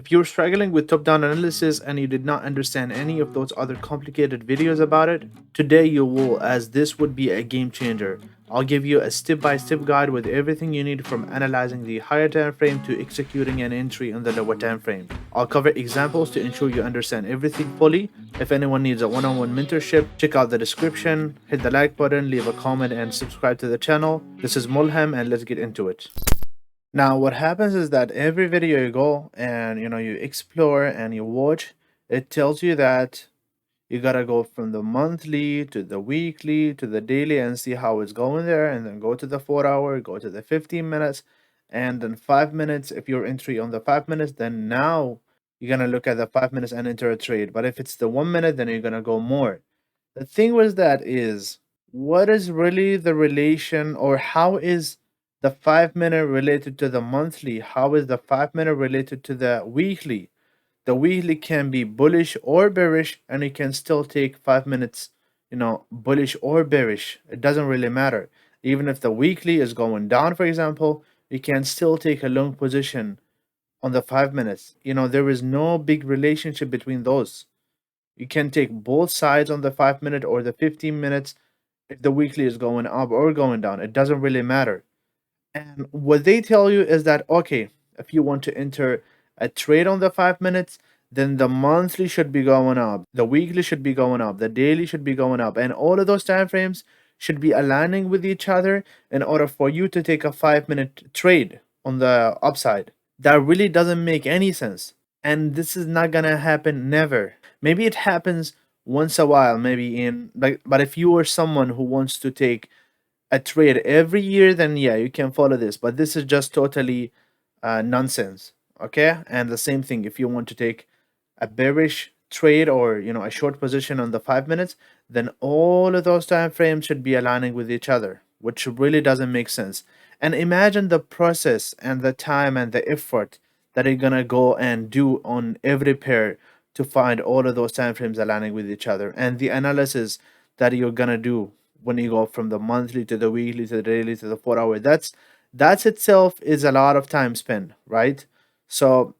If you're struggling with top-down analysis and you did not understand any of those other complicated videos about it, today you will, as this would be a game changer. I'll give you a step-by-step guide with everything you need from analyzing the higher time frame to executing an entry on the lower time frame. I'll cover examples to ensure you understand everything fully. If anyone needs a one-on-one mentorship, check out the description, hit the like button, leave a comment, and subscribe to the channel. This is Mulham, and let's get into it. Now, what happens is that every video you go and you explore and you watch, it tells you that you gotta go from the monthly to the weekly to the daily and see how it's going there, and then go to the 4 hour, go to the 15 minutes, and then 5 minutes. If you're entry on the 5 minutes, then now you're gonna look at the 5 minutes and enter a trade. But if it's the 1 minute, then you're gonna go more. The thing was that is, what is really the relation, or how is the 5 minute related to the monthly? How is the 5 minute related to the weekly? The weekly can be bullish or bearish, and you can still take 5 minutes, bullish or bearish. It doesn't really matter. Even if the weekly is going down, for example, you can still take a long position on the 5 minutes. There is no big relationship between those. You can take both sides on the 5 minute or the 15 minutes if the weekly is going up or going down. It doesn't really matter. And what they tell you is that, okay, if you want to enter a trade on the 5 minutes, then the monthly should be going up, the weekly should be going up, the daily should be going up, and all of those time frames should be aligning with each other in order for you to take a 5 minute trade on the upside. That really doesn't make any sense. And this is not gonna happen never. Maybe it happens once a while, maybe in like, but if you are someone who wants to take a trade every year, then yeah, you can follow this. But this is just totally nonsense. Okay, and the same thing if you want to take a bearish trade or a short position on the 5 minutes, then all of those time frames should be aligning with each other, which really doesn't make sense. And imagine the process and the time and the effort that you're gonna go and do on every pair to find all of those time frames aligning with each other, and the analysis that you're gonna do when you go from the monthly to the weekly to the daily to the 4 hour. That's itself is a lot of time spent, right? So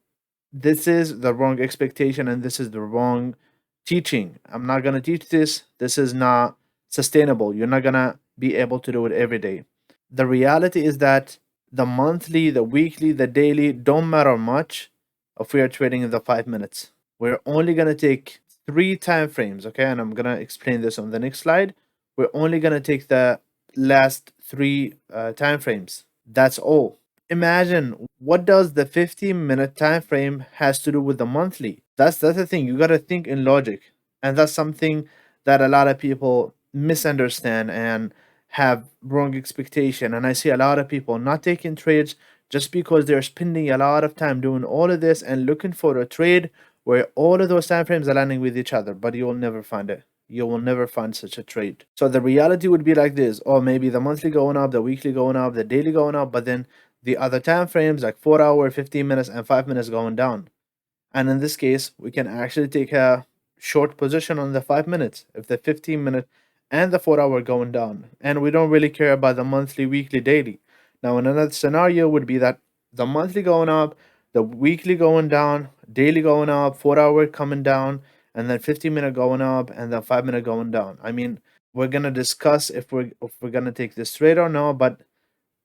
this is the wrong expectation and this is the wrong teaching. I'm not going to teach this. This is not sustainable. You're not going to be able to do it every day. The reality is that the monthly, the weekly, the daily don't matter much if we are trading in the 5 minutes. We're only going to take three time frames, okay? And I'm going to explain this on the next slide. We're only going to take the last three time frames. That's all. Imagine, what does the 15-minute time frame has to do with the monthly? That's the thing. You got to think in logic. And that's something that a lot of people misunderstand and have wrong expectation. And I see a lot of people not taking trades just because they're spending a lot of time doing all of this and looking for a trade where all of those time frames are aligning with each other, but you'll never find it. You will never find such a trade. So the reality would be like this: or maybe the monthly going up, the weekly going up, the daily going up, but then the other time frames like 4 hour, 15 minutes, and 5 minutes going down. And in this case, we can actually take a short position on the 5 minutes if the 15 minute and the 4 hour going down. And we don't really care about the monthly, weekly, daily. Now, in another scenario would be that the monthly going up, the weekly going down, daily going up, 4 hour coming down, and then 15-minute going up, and then 5 minute going down. I mean, we're gonna discuss if we're gonna take this trade or no, but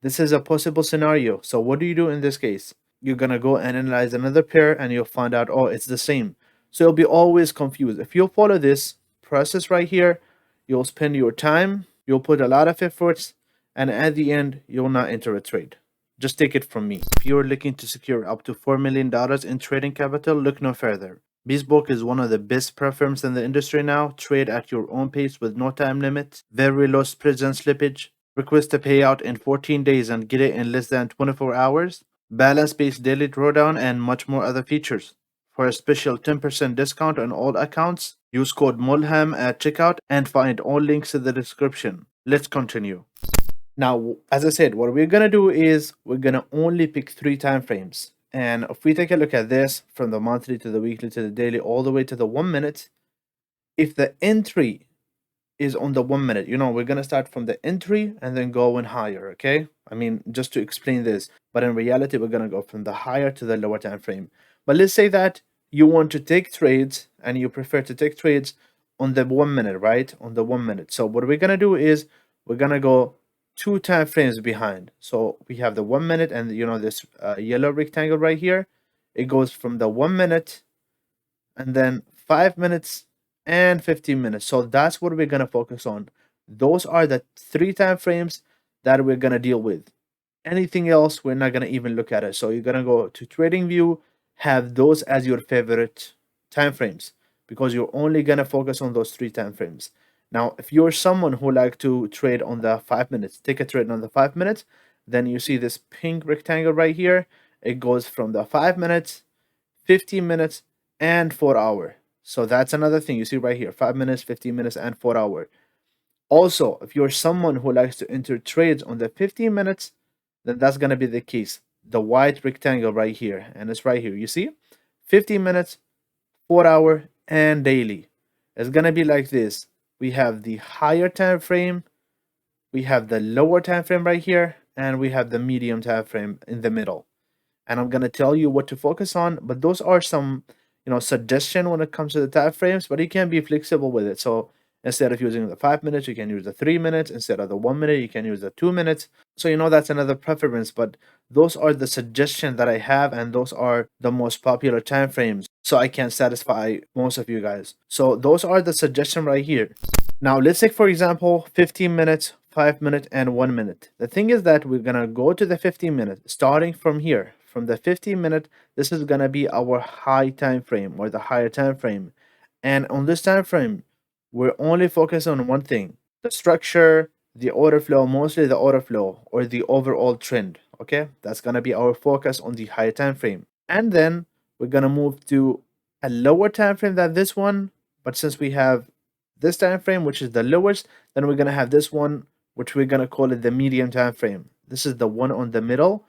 this is a possible scenario. So what do you do in this case? You're gonna go and analyze another pair and you'll find out, oh, it's the same. So you'll be always confused. If you follow this process right here, you'll spend your time, you'll put a lot of efforts, and at the end, you'll not enter a trade. Just take it from me. If you're looking to secure up to $4 million in trading capital, look no further. Bespoke is one of the best firms in the industry now. Trade at your own pace with no time limit, very low spreads and slippage. Request a payout in 14 days and get it in less than 24 hours. Balance-based daily drawdown and much more other features. For a special 10% discount on all accounts, use code MULHAM at checkout and find all links in the description. Let's continue. Now, as I said, what we're gonna do is we're gonna only pick three time frames. And if we take a look at this from the monthly to the weekly to the daily all the way to the 1 minute, if the entry is on the 1 minute, we're gonna start from the entry and then going higher, okay? I mean, just to explain this, but in reality, we're gonna go from the higher to the lower time frame. But let's say that you want to take trades and you prefer to take trades on the 1 minute, right? On the 1 minute. So what we're gonna do is we're gonna go two time frames behind. So we have the 1 minute and this yellow rectangle right here. It goes from the 1 minute and then 5 minutes and 15 minutes. So that's what we're gonna focus on. Those are the three time frames that we're gonna deal with. Anything else, we're not gonna even look at it. So you're gonna go to Trading View, have those as your favorite time frames because you're only gonna focus on those three time frames. Now, if you're someone who like to trade on the 5 minutes, take a trade on the 5 minutes, then you see this pink rectangle right here. It goes from the 5 minutes, 15 minutes, and 4 hour. So that's another thing you see right here: 5 minutes, 15 minutes, and 4 hour. Also, if you're someone who likes to enter trades on the 15 minutes, then that's going to be the case. The white rectangle right here, and it's right here. You see, 15 minutes, 4 hour, and daily. It's going to be like this. We have the higher time frame, we have the lower time frame right here, and we have the medium time frame in the middle. And I'm going to tell you what to focus on, but those are some suggestion when it comes to the time frames, but you can be flexible with it. So instead of using the 5 minutes, you can use the 3 minutes. Instead of the 1 minute, you can use the 2 minutes. So that's another preference, but those are the suggestions that I have, and those are the most popular time frames. So I can satisfy most of you guys. So those are the suggestion right here. Now let's take, for example, 15 minutes, 5 minutes, and 1 minute. The thing is that we're gonna go to the 15 minutes, starting from here. From the 15 minute, this is gonna be our high time frame or the higher time frame. And on this time frame, we're only focused on one thing: the structure, the order flow, mostly the order flow or the overall trend. Okay, that's gonna be our focus on the higher time frame. And then we're gonna move to a lower time frame than this one. But since we have this time frame, which is the lowest, then we're gonna have this one, which we're gonna call it the medium time frame. This is the one on the middle.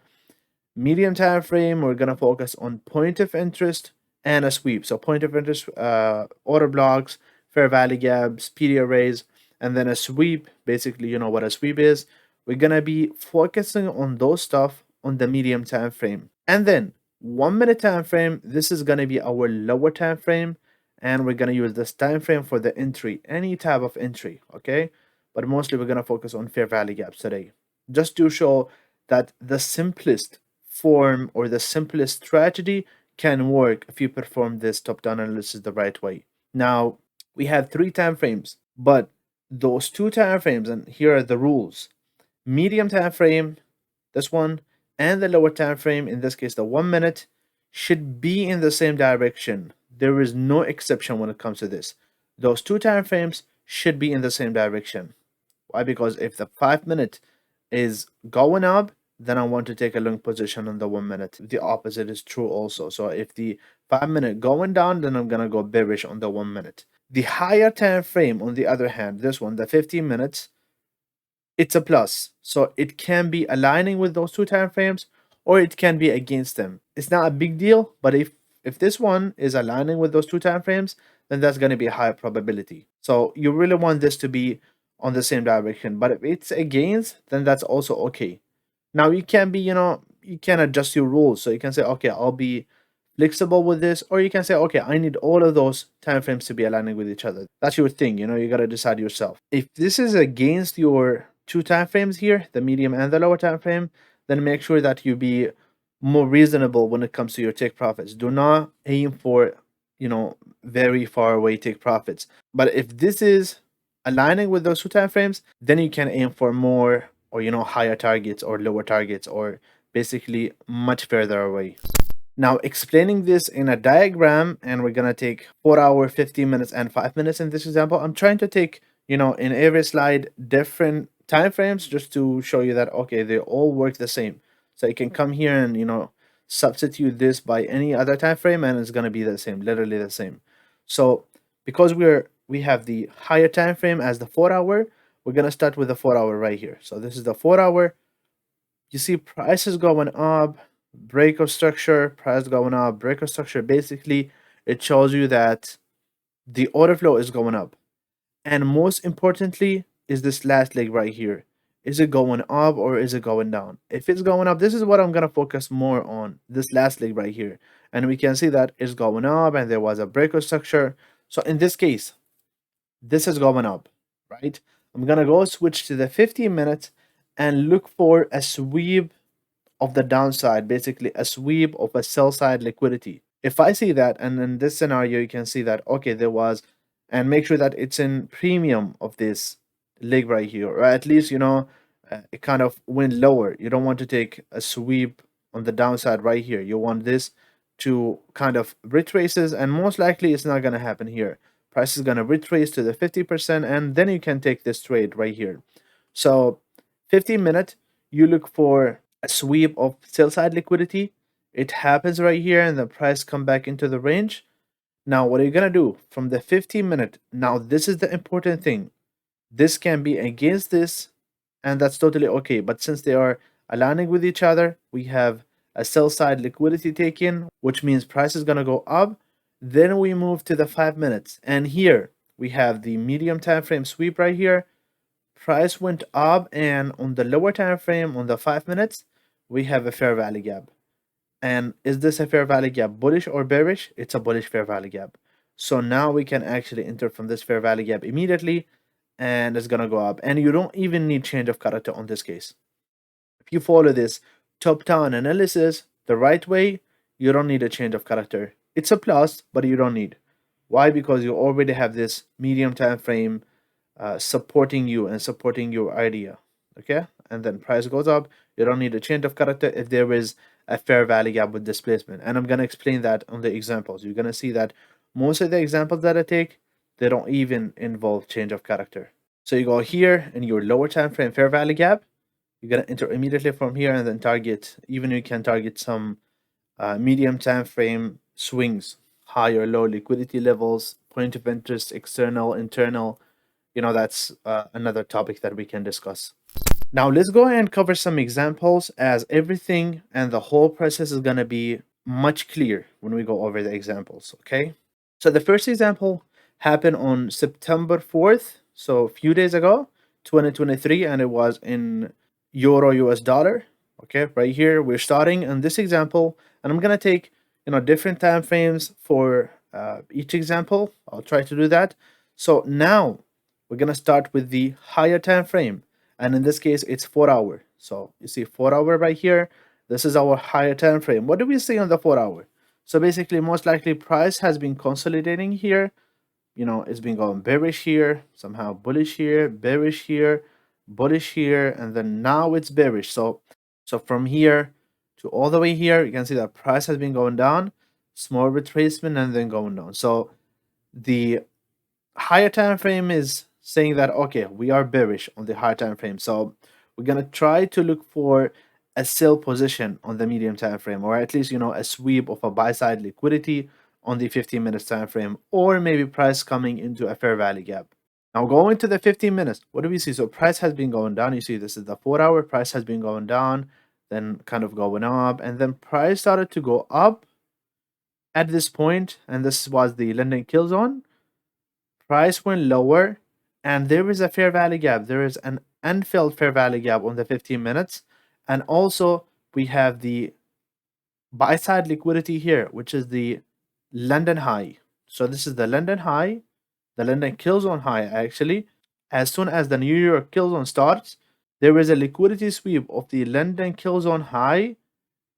Medium time frame, we're gonna focus on point of interest and a sweep. So point of interest, order blocks, fair value gaps, PD arrays, and then a sweep. Basically, you know what a sweep is. We're gonna be focusing on those stuff on the medium time frame. And then 1 minute time frame, this is gonna be our lower time frame, and we're gonna use this time frame for the entry, any type of entry, okay? But mostly we're gonna focus on fair value gaps today, just to show that the simplest form or the simplest strategy can work if you perform this top-down analysis the right way. Now, we have three time frames, but those two time frames, and here are the rules: medium time frame, this one, and the lower time frame, in this case the 1 minute, should be in the same direction. There is no exception when it comes to this. Those two time frames should be in the same direction. Why? Because if the 5 minute is going up, then I want to take a long position on the 1 minute. The opposite is true also. So if the 5 minute going down, then I'm gonna go bearish on the 1 minute. The higher time frame, on the other hand, this one, the 15 minutes, it's a plus. So it can be aligning with those two time frames, or it can be against them. It's not a big deal, but if this one is aligning with those two time frames, then that's going to be a higher probability. So you really want this to be on the same direction. But if it's against, then that's also okay. Now you can be, you can adjust your rules. So you can say, okay, I'll be flexible with this, or you can say, okay, I need all of those time frames to be aligning with each other. That's your thing, you got to decide yourself. If this is against your two time frames here, the medium and the lower time frame, then make sure that you be more reasonable when it comes to your take profits. Do not aim for, very far away take profits. But if this is aligning with those two time frames, then you can aim for more, or higher targets or lower targets, or basically much further away. Now, explaining this in a diagram, and we're gonna take 4 hour, 15 minutes, and 5 minutes in this example. I'm trying to take, in every slide, different time frames just to show you that, okay, they all work the same. So you can come here and, substitute this by any other time frame, and it's gonna be the same, literally the same. So because we have the higher time frame as the 4 hour, we're gonna start with the 4 hour right here. So this is the 4 hour. You see prices going up, break of structure, price going up, break of structure. Basically, it shows you that the order flow is going up. And most importantly is this last leg right here. Is it going up or is it going down? If it's going up, this is what I'm going to focus more on, this last leg right here. and we can see that it's going up and there was a breakout structure. So in this case, this is going up, right? I'm gonna go switch to the 15 minutes and look for a sweep of the downside, basically a sweep of a sell side liquidity. If I see that, and in this scenario, you can see that, okay, there was, and make sure that it's in premium of this leg right here, or at least, it kind of went lower. You don't want to take a sweep on the downside right here. You want this to kind of retraces, and most likely it's not going to happen here. Price is going to retrace to the 50%, and then you can take this trade right here. So 15-minute, you look for a sweep of sell side liquidity. It happens right here and the price come back into the range. Now what are you gonna do from the 15-minute? Now this is the important thing. This can be against this, and that's totally okay, but since they are aligning with each other, we have a sell side liquidity taken, which means price is gonna go up. Then we move to the 5 minutes, and here we have the medium time frame sweep right here. Price went up, and on the lower time frame, on the 5 minutes, we have a fair value gap. And is this a fair value gap bullish or bearish? It's a bullish fair value gap. So now we can actually enter from this fair value gap immediately, and it's gonna go up. And you don't even need change of character on this case. If you follow this top-down analysis the right way, you don't need a change of character. It's a plus, but you don't need. Why? Because you already have this medium time frame supporting you and supporting your idea. Okay, and then price goes up. You don't need a change of character if there is a fair value gap with displacement, and I'm going to explain that on the examples. You're going to see that most of the examples that I take, they don't even involve change of character. So you go here in your lower time frame fair value gap, you're going to enter immediately from here and then target, even you can target some medium time frame swings, high or low liquidity levels, point of interest, external, internal. That's another topic that we can discuss. Now let's go and cover some examples, as everything and the whole process is going to be much clear when we go over the examples. Okay, so the first example happened on September 4th, so a few days ago, 2023, and it was in euro US dollar. Okay, right here we're starting in this example, and I'm going to take different time frames for each example. I'll try to do that. So now we're going to start with the higher time frame, and in this case it's 4 hour. So you see 4 hour right here. This is our higher time frame. What do we see on the 4 hour? So basically, most likely price has been consolidating here. It's been going bearish here, somehow bullish here, bearish here, bullish here, and then now it's bearish. So from here to all the way here, you can see that price has been going down, small retracement, and then going down. So the higher time frame is saying that, okay, we are bearish on the higher time frame. So we're gonna try to look for a sell position on the medium time frame, or at least a sweep of a buy side liquidity on the 15 minutes time frame, or maybe price coming into a fair value gap. Now going to the 15 minutes, what do we see? So price has been going down. You see this is the 4 hour. Price has been going down, then kind of going up, and then price started to go up at this point, and this was the London kill zone. Price went lower, and there is a fair value gap. There is an unfilled fair value gap on the 15 minutes, and also we have the buy side liquidity here, which is the London high. So this is the London high, the London kill zone high. Actually, as soon as the New York kill zone starts, there is a liquidity sweep of the London kill zone high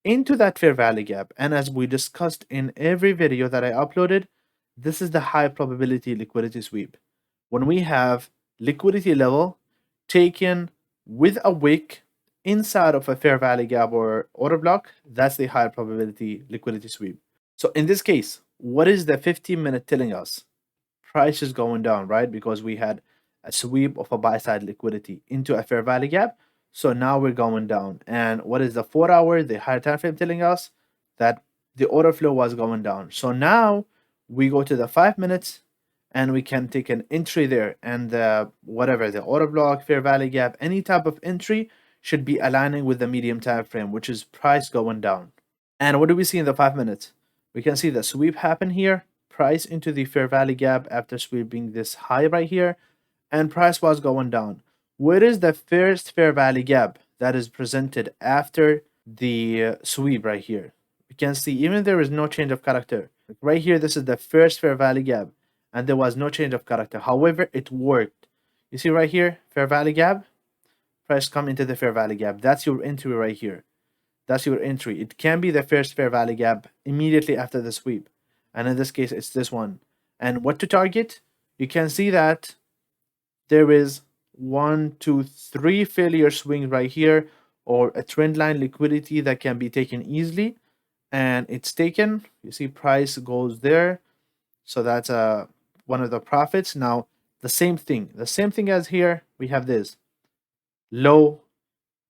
into that fair value gap. And as we discussed in every video that I uploaded, this is the high probability liquidity sweep. When we have liquidity level taken with a wick inside of a fair value gap or order block, that's the high probability liquidity sweep. So in this case, what is the 15-minute telling us? Price is going down, right? Because we had a sweep of a buy side liquidity into a fair value gap. So now we're going down. And what is the 4 hour, the higher time frame, telling us? That the order flow was going down. So now we go to the 5 minutes and we can take an entry there, and whatever the order block, fair value gap, any type of entry should be aligning with the medium time frame, which is price going down. And what do we see in the 5 minutes? We can see the sweep happen here, price into the fair value gap after sweeping this high right here, and price was going down. Where is the first fair value gap that is presented after the sweep right here? We can see even there is no change of character. Right here, this is the first fair value gap, and there was no change of character. However, it worked. You see right here, fair value gap, price come into the fair value gap. That's your entry right here. That's your entry. It can be the first fair value gap immediately after the sweep. And in this case, it's this one. And what to target? You can see that there is 1, 2, 3 failure swings right here, or a trend line liquidity that can be taken easily. And it's taken. You see price goes there. So that's one of the profits. Now, the same thing as here, we have this low,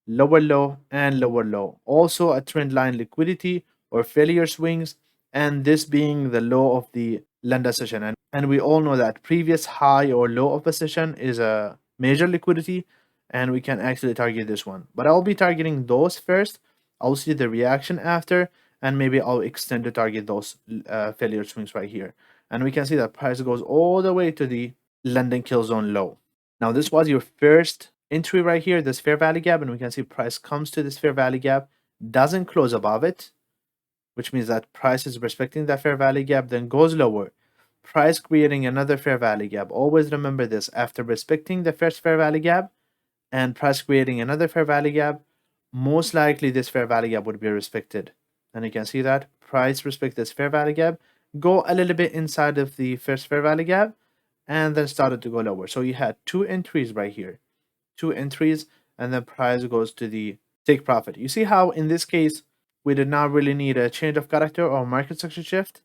lower low, and lower low. Also a trend line liquidity or failure swings, and this being the low of the lender session. And we all know that previous high or low of a session is a major liquidity, and we can actually target this one. But I'll be targeting those first. I'll see the reaction after, and maybe I'll extend to target those failure swings right here. And we can see that price goes all the way to the London kill zone low. Now this was your first entry right here, this fair value gap, and we can see price comes to this fair value gap, doesn't close above it, which means that price is respecting that fair value gap, then goes lower. Price creating another fair value gap. Always remember this, after respecting the first fair value gap and price creating another fair value gap, most likely this fair value gap would be respected. And you can see that price respect this fair value gap, go a little bit inside of the first fair value gap, and then started to go lower. So you had 2 entries right here, 2 entries, and then price goes to the take profit. You see how in this case we did not really need a change of character or market structure shift?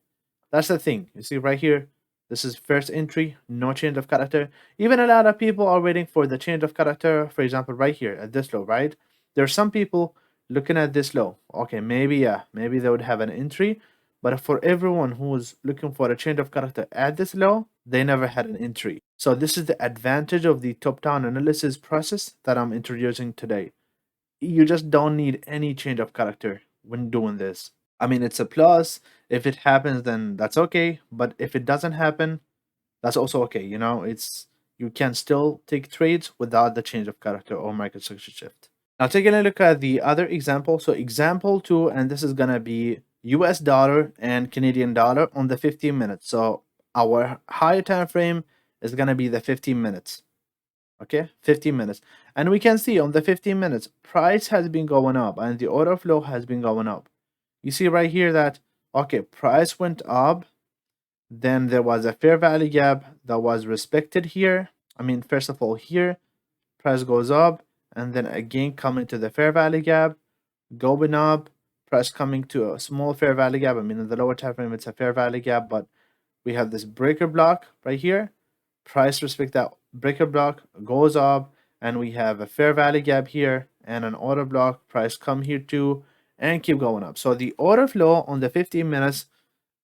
That's the thing. You see right here, this is first entry, no change of character. Even a lot of people are waiting for the change of character, for example, right here at this low, right? There are some people looking at this low. Okay, maybe they would have an entry, but for everyone who's looking for a change of character at this low, they never had an entry. So this is the advantage of the top-down analysis process that I'm introducing today. You just don't need any change of character when doing this. I mean, it's a plus. If it happens, then that's okay. But if it doesn't happen, that's also okay. You can still take trades without the change of character or market structure shift. Now taking a look at the other example. So example 2, and this is gonna be US dollar and Canadian dollar on the 15 minutes. So our higher time frame is gonna be the 15 minutes. Okay, 15 minutes. And we can see on the 15 minutes, price has been going up and the order flow has been going up. You see right here that, okay, price went up, then there was a fair value gap that was respected here. I mean, first of all, here, price goes up, and then again coming to the fair value gap, going up, price coming to a small fair value gap. I mean, in the lower time frame, it's a fair value gap, but we have this breaker block right here. Price respect that breaker block, goes up, and we have a fair value gap here and an order block. Price come here too and keep going up. So the order flow on the 15 minutes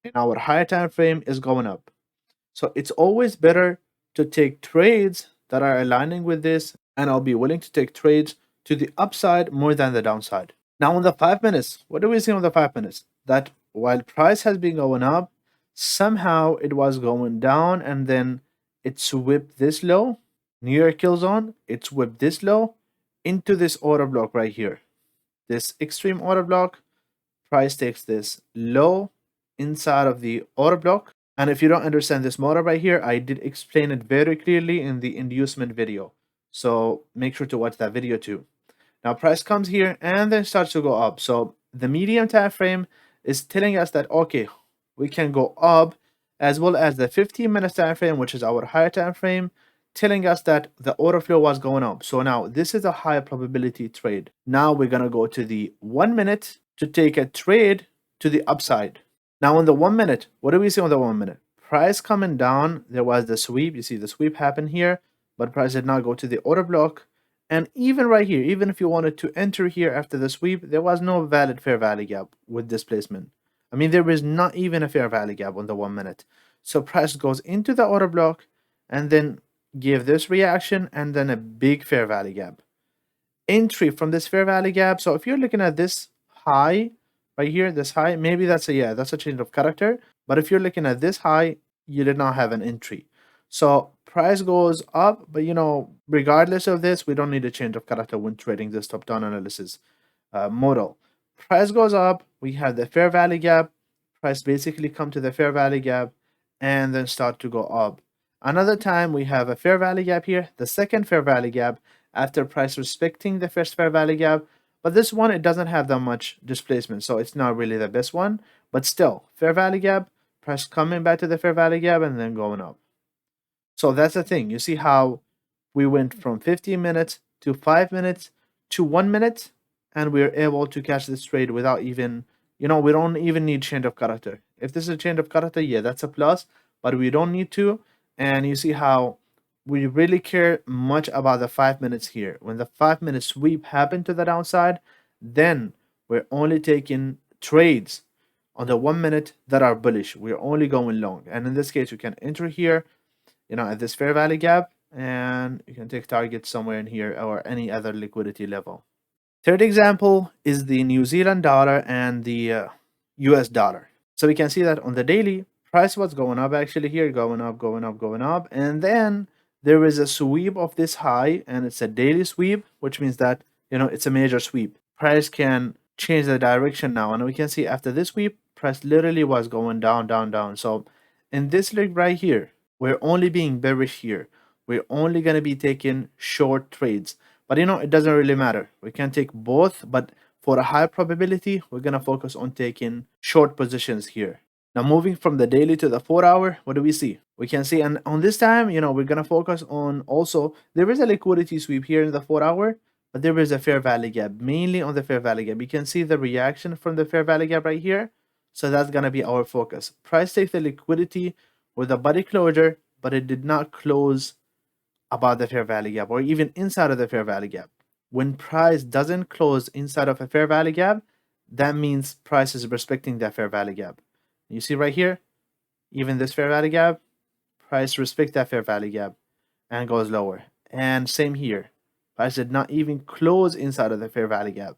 in our higher time frame is going up. So it's always better to take trades that are aligning with this, and I'll be willing to take trades to the upside more than the downside. Now on the 5 minutes, what do we see on the 5 minutes? That while price has been going up, somehow it was going down, and then it swept this low, New York kill zone, it swept this low into this order block right here. This extreme order block, price takes this low inside of the order block. And if you don't understand this model right here, I did explain it very clearly in the inducement video. So make sure to watch that video too. Now price comes here and then starts to go up. So the medium time frame is telling us that, okay, we can go up, as well as the 15 minutes time frame, which is our higher time frame, telling us that the order flow was going up. So now this is a high probability trade. Now we're going to go to the 1 minute to take a trade to the upside. Now on the 1 minute, what do we see on the 1 minute? Price coming down, there was the sweep. You see the sweep happened here, but price did not go to the order block. And even right here, even if you wanted to enter here after the sweep, there was no valid fair value gap with this placement. I mean, there is not even a fair value gap on the 1 minute. So price goes into the order block and then give this reaction and then a big fair value gap. Entry from this fair value gap. So if you're looking at this high right here, this high, maybe that's a change of character. But if you're looking at this high, you did not have an entry. So price goes up, but regardless of this, we don't need a change of character when trading this top-down analysis model. Price goes up, we have the fair value gap, price basically come to the fair value gap and then start to go up. Another time we have a fair value gap here, the second fair value gap after price respecting the first fair value gap, but this one it doesn't have that much displacement, so it's not really the best one, but still fair value gap, price coming back to the fair value gap and then going up. So that's the thing. You see how we went from 15 minutes to 5 minutes to 1 minute, and we are able to catch this trade without even, we don't even need change of character. If this is a change of character, yeah, that's a plus, but we don't need to. And you see how we really care much about the 5 minutes here. When the 5 minute sweep happened to the downside, then we're only taking trades on the 1 minute that are bullish. We're only going long. And in this case, we can enter here, at this fair value gap, and you can take target somewhere in here or any other liquidity level. Third example is the New Zealand dollar and the US dollar. So we can see that on the daily, price was going up actually here, going up, going up, going up. And then there is a sweep of this high, and it's a daily sweep, which means that, it's a major sweep. Price can change the direction now. And we can see after this sweep, price literally was going down, down, down. So in this leg right here, we're only being bearish here. We're only going to be taking short trades. But it doesn't really matter. We can take both, but for a high probability, we're going to focus on taking short positions here. Now, moving from the daily to the 4-hour, what do we see? We can see, and on this time, we're going to focus on also, there is a liquidity sweep here in the 4-hour, but there is a fair value gap, mainly on the fair value gap. You can see the reaction from the fair value gap right here. So that's going to be our focus. Price takes the liquidity with a body closure, but it did not close above the fair value gap or even inside of the fair value gap. When price doesn't close inside of a fair value gap, that means price is respecting that fair value gap. You see right here, even this fair value gap, price respects that fair value gap and goes lower. And same here, price did not even close inside of the fair value gap.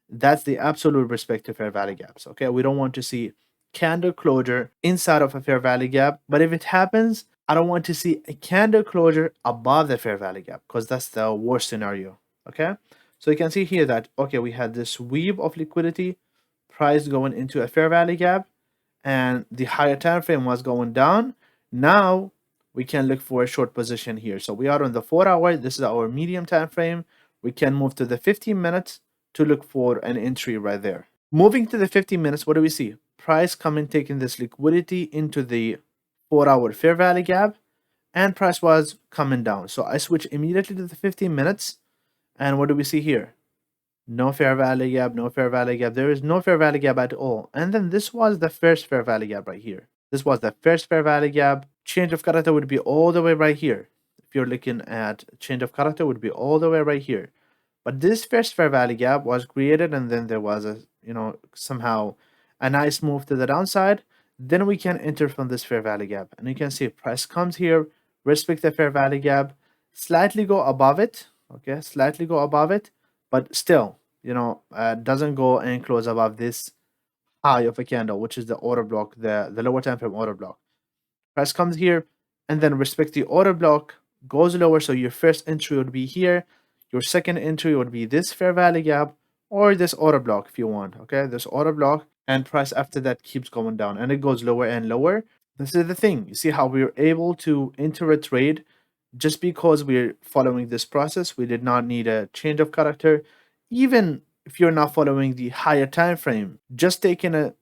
That's the absolute respect to fair value gaps. Okay, we don't want to see candle closure inside of a fair value gap, but if it happens, I don't want to see a candle closure above the fair value gap, because that's the worst scenario. Okay, so you can see here that, okay, we had this sweep of liquidity, price going into a fair value gap, and the higher time frame was going down. Now we can look for a short position here. So we are on the 4-hour. This is our medium time frame. We can move to the 15 minutes to look for an entry right there. Moving to the 15 minutes, what do we see? Price coming, taking this liquidity into the 4-hour fair value gap, and price was coming down. So I switch immediately to the 15 minutes, and what do we see here? No fair value gap, no fair value gap. There is no fair value gap at all. And then this was the first fair value gap right here. This was the first fair value gap. Change of character would be all the way right here. If you're looking at change of character, would be all the way right here. But this first fair value gap was created, and then there was a, somehow a nice move to the downside. Then we can enter from this fair value gap, and you can see price comes here, respect the fair value gap, slightly go above it. Okay, slightly go above it, but still, doesn't go and close above this high of a candle, which is the order block, the lower time frame order block. Price comes here and then respect the order block, goes lower. So your first entry would be here. Your second entry would be this fair value gap or this order block if you want. Okay, this order block, and price after that keeps going down and it goes lower and lower. This is the thing. You see how we're able to enter a trade just because we're following this process. We did not need a change of character. Even if you're not following the higher time frame, just taking a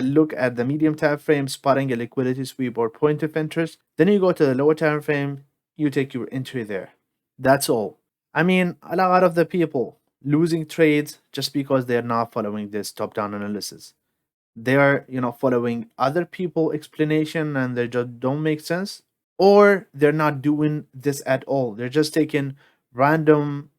look at the medium time frame, spotting a liquidity sweep or point of interest, then you go to the lower time frame, you take your entry there. That's all. I mean, a lot of the people losing trades just because they're not following this top-down analysis. They are, following other people explanation and they just don't make sense, or they're not doing this at all. They're just taking random,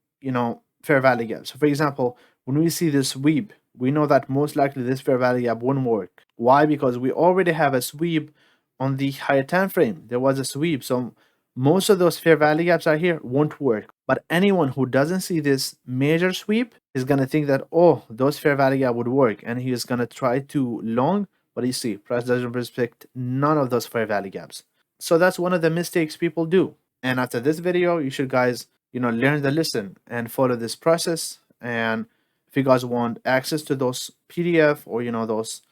fair value gaps. So for example, when we see this sweep, we know that most likely this fair value gap won't work. Why? Because we already have a sweep on the higher time frame. There was a sweep, so most of those fair value gaps are here won't work. But anyone who doesn't see this major sweep is gonna think that, oh, those fair value gap would work, and he is gonna try to long. But you see, price doesn't respect none of those fair value gaps. So that's one of the mistakes people do. And after this video, you should guys, learn the lesson and follow this process. And If you guys want access to those PDF or those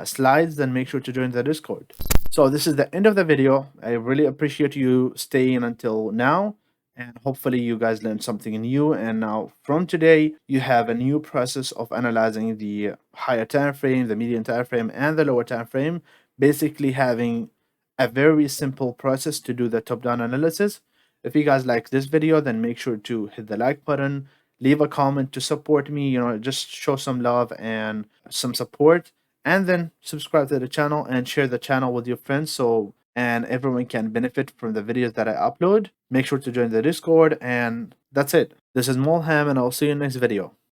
slides, then make sure to join the Discord. So this is the end of the video. I really appreciate you staying until now, and hopefully you guys learned something new. And now from today, you have a new process of analyzing the higher time frame, the median time frame, and the lower time frame, basically having a very simple process to do the top-down analysis. If you guys like this video, then make sure to hit the like button, leave a comment to support me, just show some love and some support, and then subscribe to the channel and share the channel with your friends and everyone can benefit from the videos that I upload. Make sure to join the Discord, and that's it. This is Mulham, and I'll see you in the next video.